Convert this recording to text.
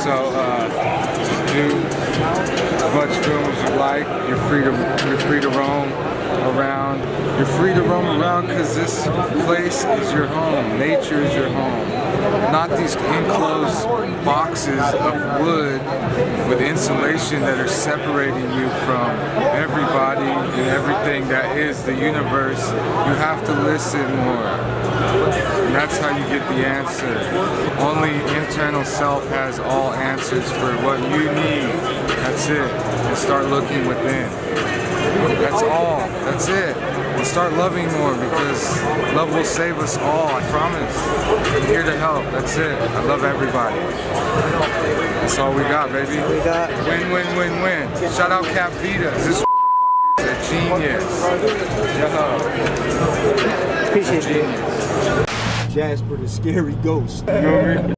So just do as much film as you like. You're free to roam around. You're free to roam around because this place is your home. Nature is your home. Not these enclosed boxes of wood with insulation that are separating you from everybody and everything that is the universe. You have to listen more. And that's how you get the answer. Only internal self has all answers for what you need. That's it. And start looking within. That's all. That's it. And start loving more because love will save us all. I promise. I'm here to help. That's it. I love everybody. That's all we got, baby. Win, win, win, win. Shout out Cabada. This is a genius. Yo. Appreciate it. Genius. Jasper, the scary ghost. You know what I mean?